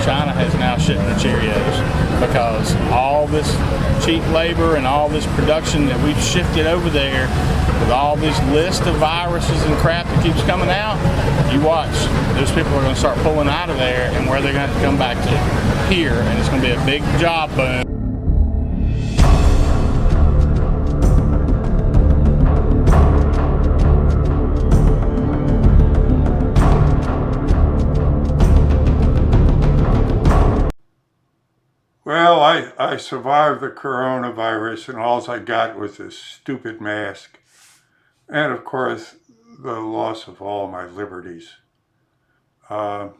China has now shit in the Cheerios because all this cheap labor and all this production that we've shifted over there with all this list of viruses and crap that keeps coming out, you watch, those people are going to start pulling out of there, and where they're going to have to come back to here, and it's going to be a big job boom. Well, I survived the coronavirus, and all I got was this stupid mask. And of course, the loss of all my liberties. And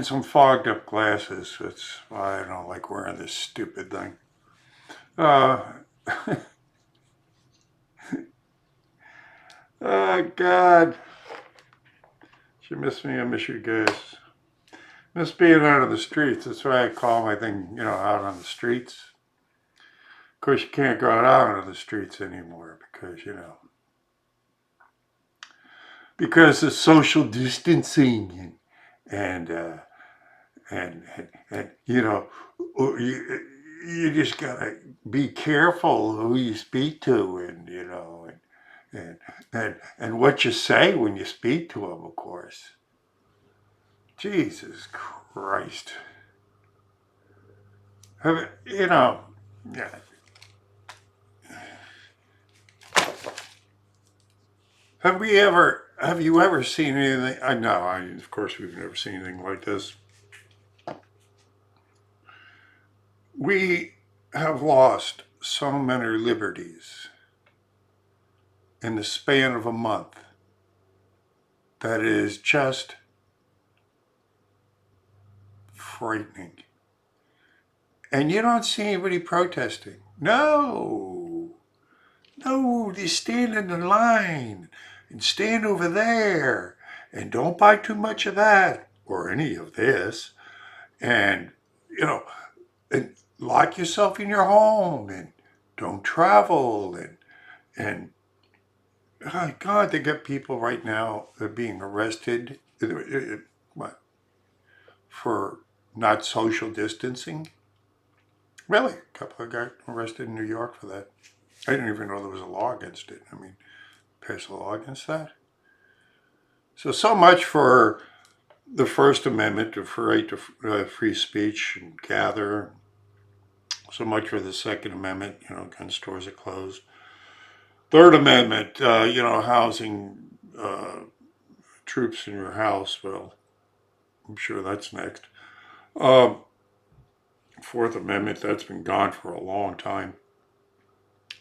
some fogged up glasses. It's why I don't like wearing this stupid thing. Oh, God. You miss me, I miss you guys. Miss being out on the streets. That's why I call my thing, out on the streets. Of course, you can't go out on the streets anymore because of social distancing and you just gotta be careful who you speak to and what you say when you speak to them, of course. Jesus Christ. Yeah. Have you ever seen anything? Of course, we've never seen anything like this. We have lost so many liberties in the span of a month that is just frightening. And you don't see anybody protesting. No, they stand in the line and stand over there and don't buy too much of that or any of this. And, and lock yourself in your home and don't travel. And oh God, they got people right now that are being arrested for not social distancing. Really, a couple of guys arrested in New York for that. I didn't even know there was a law against it. Pass a law against that. So much for the First Amendment, the right to free speech and gather. So much for the Second Amendment, gun stores are closed. Third Amendment, housing troops in your house. Well, I'm sure that's next. Fourth Amendment, that's been gone for a long time.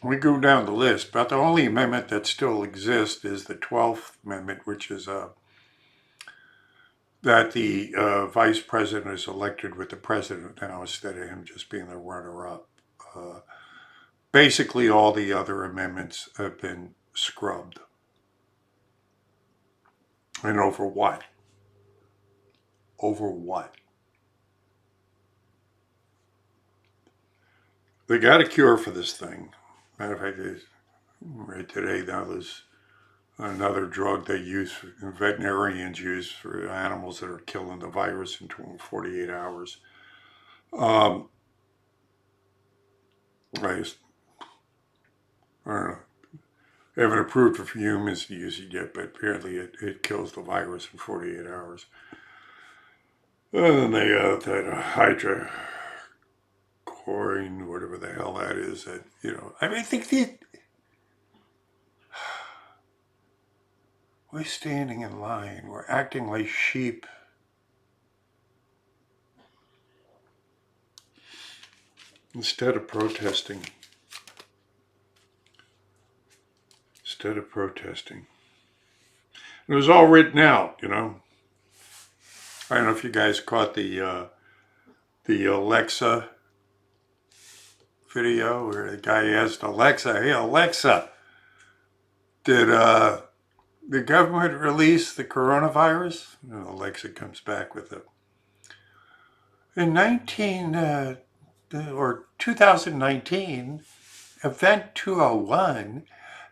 We go down the list, but the only amendment that still exists is the 12th Amendment, which is that the vice president is elected with the president now instead of him just being the runner-up. Basically, all the other amendments have been scrubbed. And over what? Over what? They got a cure for this thing. Matter of fact, right today, now there's another drug they use, veterinarians use for animals that are killing the virus in 48 hours. I don't know. They haven't approved for humans to use it yet, but apparently it kills the virus in 48 hours. And then they that hydrochlorine, whatever the hell that is, I think we're standing in line. We're acting like sheep. Instead of protesting. It was all written out, I don't know if you guys caught the Alexa video where the guy asked Alexa, "Hey Alexa, did the government release the coronavirus?" And Alexa comes back with it. In 2019, Event 201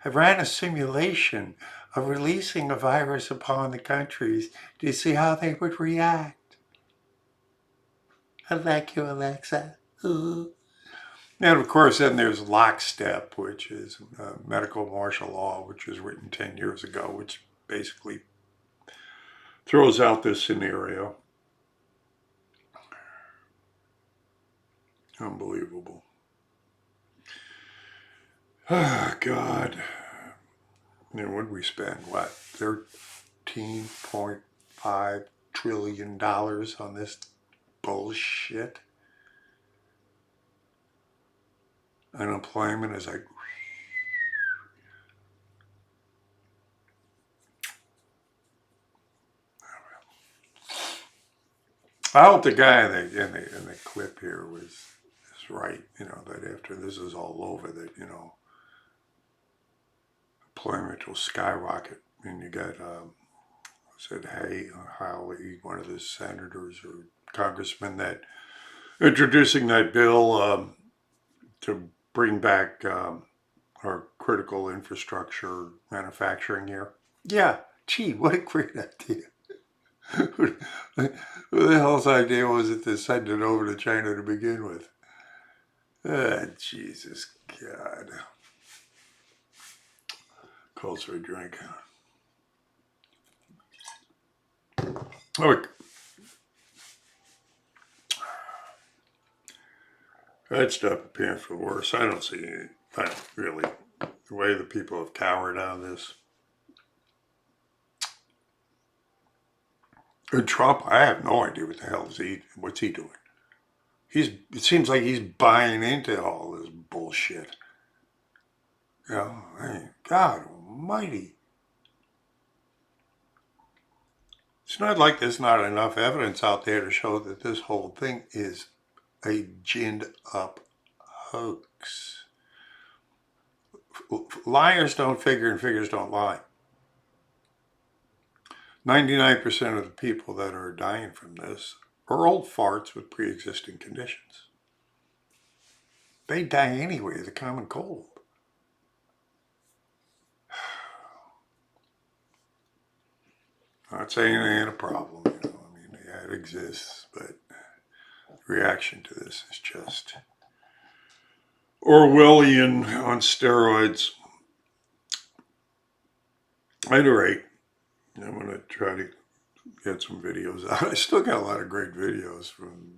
ran a simulation of releasing a virus upon the countries to see how they would react. I like you, Alexa. Ooh. And of course, then there's lockstep, which is medical martial law, which was written 10 years ago, which basically throws out this scenario. Unbelievable. Oh, God. And what did we spend? What? $13.5 trillion on this bullshit? Unemployment is like... I hope the guy in the clip here is right, that after this is all over, that, employment will skyrocket. And you got, said, hey, Howley, one of the senators or congressmen that introducing that bill to bring back our critical infrastructure manufacturing here. Yeah, gee, what a great idea. Who the hell's idea was it to send it over to China to begin with? Jesus God. Calls for a drink. Look, that stuff appears for worse. I don't see any, really, the way the people have cowered out of this. And Trump, I have no idea what the hell what's he doing? It seems like he's buying into all this bullshit. I mean, God almighty. It's not like there's not enough evidence out there to show that this whole thing is a ginned up hoax. Liars don't figure and figures don't lie. 99% of the people that are dying from this are old farts with pre-existing conditions. They die anyway of the common cold. Not saying it ain't a problem, yeah, it exists, but the reaction to this is just Orwellian on steroids. At any rate, I'm going to try to get some videos out. I still got a lot of great videos from,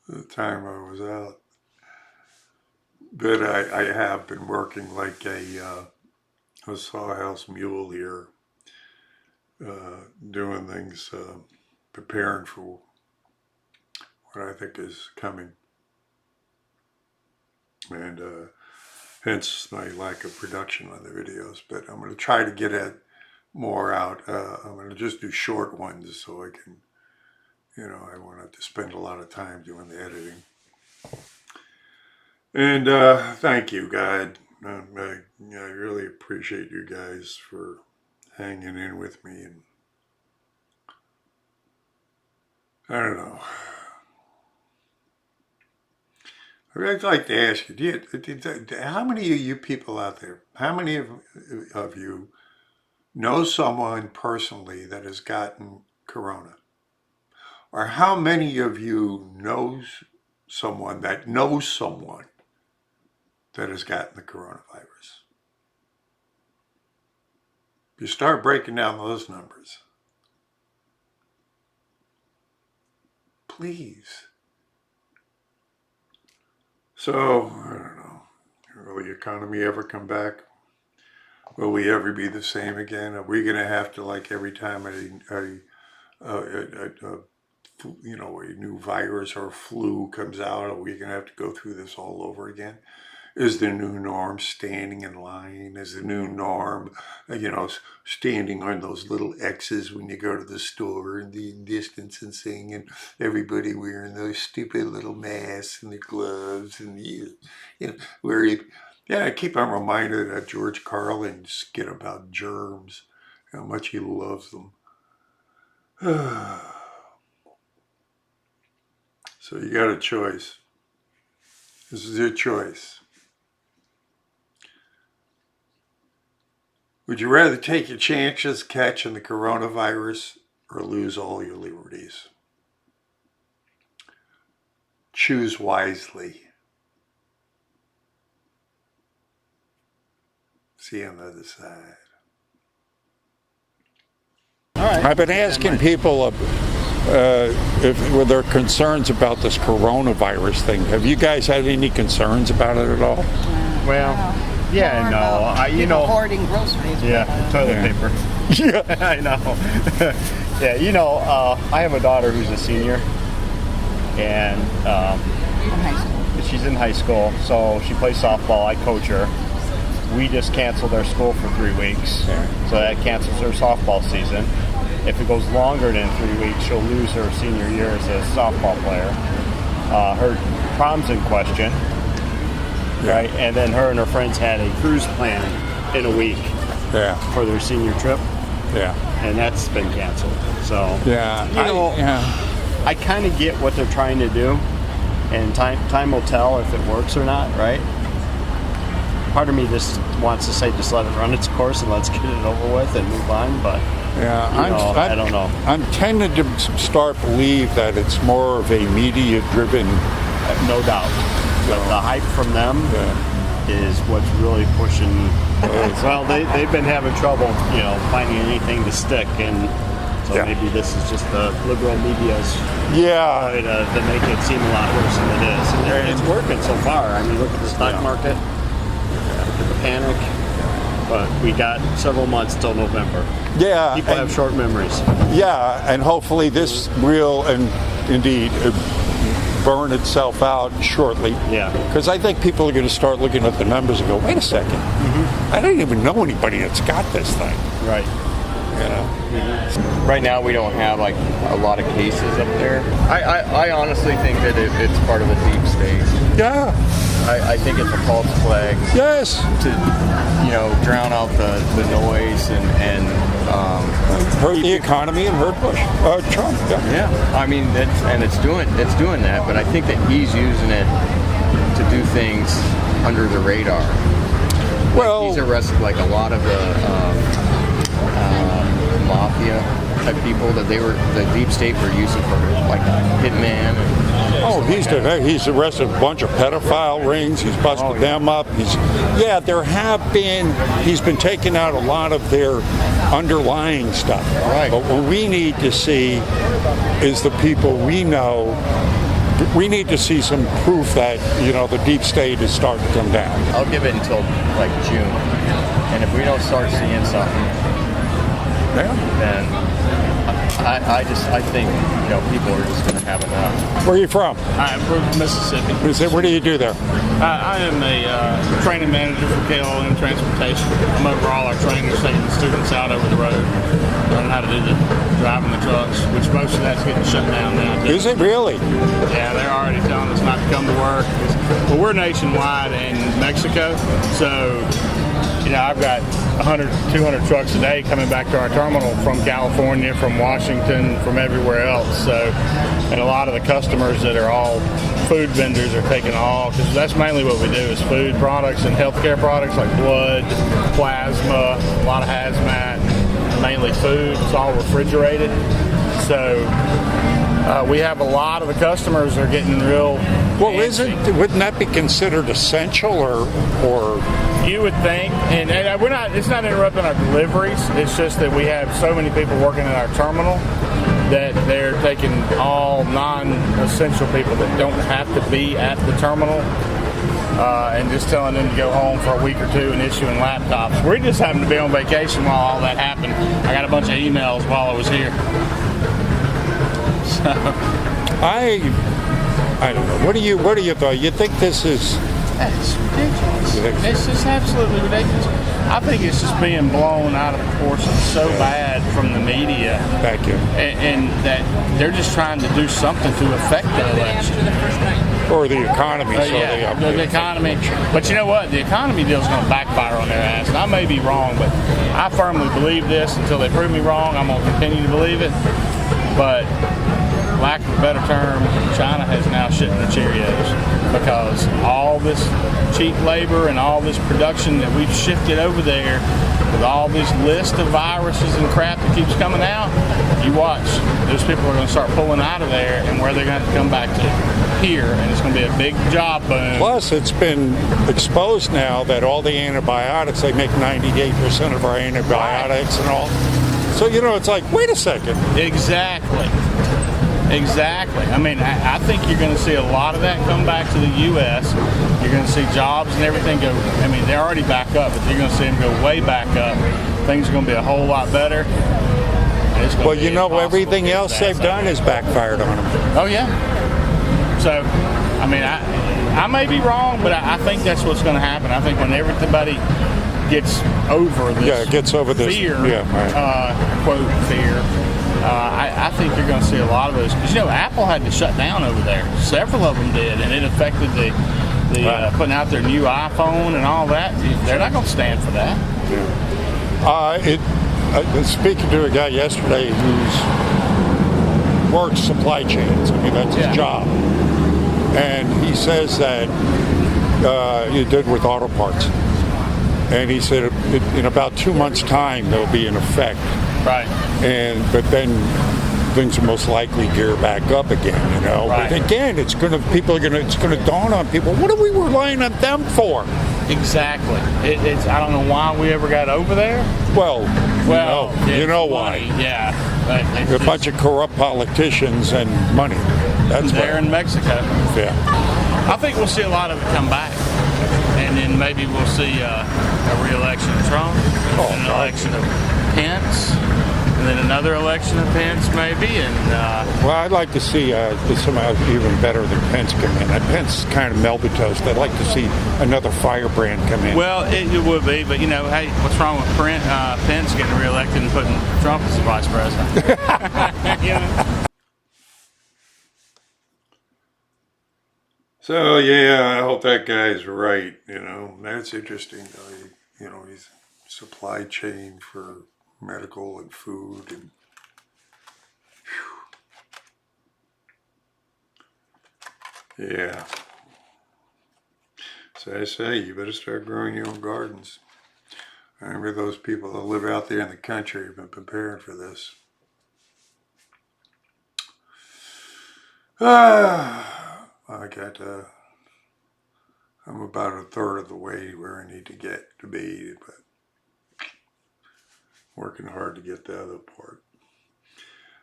the time I was out. But I have been working like a sawhouse mule here, doing things, preparing for what I think is coming. And hence my lack of production on the videos. But I'm going to try to get more out. I'm going to just do short ones so I can, I won't have to spend a lot of time doing the editing. And thank you, God. I really appreciate you guys for hanging in with me. And I don't know. I'd like to ask you, how many of you people out there, how many of you know someone personally that has gotten corona? Or how many of you knows someone that knows someone that has gotten the coronavirus? You start breaking down those numbers. Please. So, I don't know. Will the economy ever come back? Will we ever be the same again? Are we going to have to, like every time a new virus or flu comes out, are we going to have to go through this all over again? Is the new norm standing in line? Is the new norm, standing on those little X's when you go to the store and the distancing and everybody wearing those stupid little masks and the gloves and I keep on reminded of that George Carlin skit about germs, how much he loves them. So you got a choice. This is your choice. Would you rather take your chances catching the coronavirus or lose all your liberties? choose wisely. See you on the other side. All right. I've been asking people if were there concerns about this coronavirus thing. Have you guys had any concerns about it at all? Well, yeah, Or no. You know, hoarding groceries. yeah, toilet Yeah. paper. Yeah. I know. Yeah, you know, I have a daughter who's a senior, and In high school. she's in high school, so she plays softball. I coach her. We just canceled our school for 3 weeks, Yeah. so that cancels her softball season. If it goes longer than 3 weeks, she'll lose her senior year as a softball player. Her prom's in question, right? And then her and her friends had a cruise plan in a week Yeah. for their senior trip, Yeah. and that's been canceled. So, Yeah. you know, I kind of get what they're trying to do, and time will tell if it works or not, right? Part of me just wants to say just let it run its course and let's get it over with and move on, but Yeah, I don't know. I'm tending to start believe that it's more of a media-driven. No doubt. But the hype from them is what's really pushing. Well, they've been having trouble, you know, finding anything to stick, and so Yeah. maybe this is just the liberal media's Yeah, way to make it seem a lot worse than it is. And it's working so far. I mean, look at the stock market, look at the panic. But we got several months till November. yeah, People have short memories. yeah, and hopefully this will and indeed burn itself out shortly. Yeah. Because I think people are going to start looking at the numbers and go, wait a second, I don't even know anybody that's got this thing. Right. You know? Right now, we don't have like a lot of cases up there. I honestly think that it's part of the deep state. Yeah. I think it's a false flag Yes. to, you know, drown out the noise and Hurt the economy and hurt Bush, Trump. Yeah. yeah. I mean, it's doing that. But I think that he's using it to do things under the radar. Well, He's arrested like a lot of the mafia type people that the deep state were using for like hitman. he's arrested a bunch of pedophile rings. He's busted them up. He's been taking out a lot of their underlying stuff. Right. But what we need to see is the people we know. We need to see some proof that, you know, the deep state is starting to come down. I'll give it until like June, and if we don't start seeing something, then I think, you know, people are just going to have enough. Where are you from? I'm from Mississippi. What do you do there? I am a training manager for KLM Transportation. I'm over all our trainers, taking the students out over the road, learning how to do the driving the trucks, which most of that's getting shut down now. Is it really? Yeah, they're already telling us not to come to work. Well, we're nationwide in Mexico, so you know, I've got 100, 200 trucks a day coming back to our terminal from California, from Washington, from everywhere else. So, and a lot of the customers that are all food vendors are taking all, because that's mainly what we do is food products and healthcare products like blood, plasma, a lot of hazmat, mainly food. It's all refrigerated. So we have a lot of the customers are getting real. Well, antsy. wouldn't that be considered essential or? You would think, and we're not. It's not interrupting our deliveries. It's just that we have so many people working in our terminal that they're taking all non-essential people that don't have to be at the terminal, and just telling them to go home for a week or two and issuing laptops. We just happened to be on vacation while all that happened. I got a bunch of emails while I was here. So I don't know. What do you thought? You think this is? it's ridiculous. It's just absolutely ridiculous. I think it's just being blown out of proportion so bad from the media. Thank you. And that they're just trying to do something to affect the election. Or the economy. The economy. But you know what? The economy deal is going to backfire on their ass. And I may be wrong, but I firmly believe this until they prove me wrong. I'm going to continue to believe it. But lack of a better term, China has now shitting the Cheerios because all this cheap labor and all this production that we've shifted over there with all this list of viruses and crap that keeps coming out, you watch. Those people are going to start pulling out of there, and where they're going to have to come back to here, and it's going to be a big job boom. Plus, it's been exposed now that all the antibiotics, they make 98% of our antibiotics and all. So, you know, it's like, wait a second. Exactly. I mean, I think you're going to see a lot of that come back to the U.S. You're going to see jobs and everything go. I mean, they're already back up, but you're going to see them go way back up. Things are going to be a whole lot better. Well, you know, everything else they've done has backfired on them. Oh, yeah. So, I mean, I may be wrong, but I think that's what's going to happen. I think when everybody gets over this fear, quote, fear, I think you're going to see a lot of those. Because, you know, Apple had to shut down over there. Several of them did, and it affected the putting out their new iPhone and all that. They're not going to stand for that. Speaking to a guy yesterday who's works supply chains. I mean, that's his job. And he says that he did with auto parts. And he said in about 2 months' time, there'll be an effect. Right. But then things will most likely gear back up again, you know. Right. But again, it's gonna dawn on people, what are we relying on them for? Exactly. I don't know why we ever got over there. Well, you know why. Yeah. A bunch of corrupt politicians and money. That's there in Mexico. Yeah. I think we'll see a lot of it come back. And then maybe we'll see a re-election of Trump, and an election of Pence, and then another election of Pence maybe. And well, I'd like to see somehow even better than Pence come in. Pence kind of melted toast. I'd like to see another firebrand come in. Well, it would be, but you know, hey, what's wrong with Pence getting reelected and putting Trump as the vice president? You know? So yeah, I hope that guy's right. You know, that's interesting though. You know, he's supply chain for medical and food and. Whew. Yeah. So I say, you better start growing your own gardens. I remember those people that live out there in the country have been preparing for this. I'm about a third of the way where I need to get to be, but working hard to get the other part.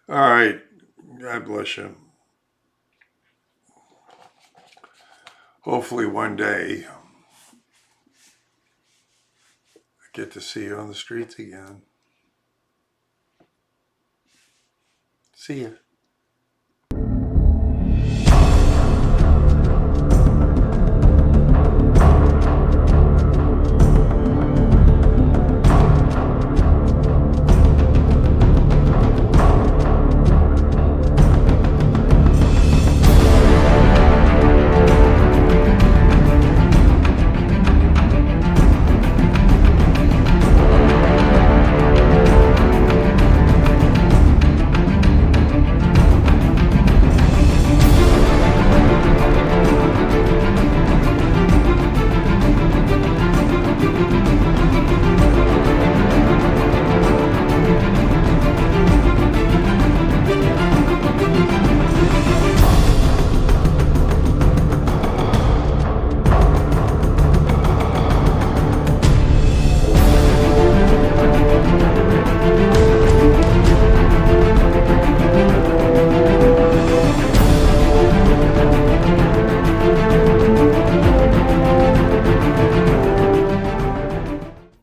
All right. God bless you. Hopefully one day I get to see you on the streets again. See ya.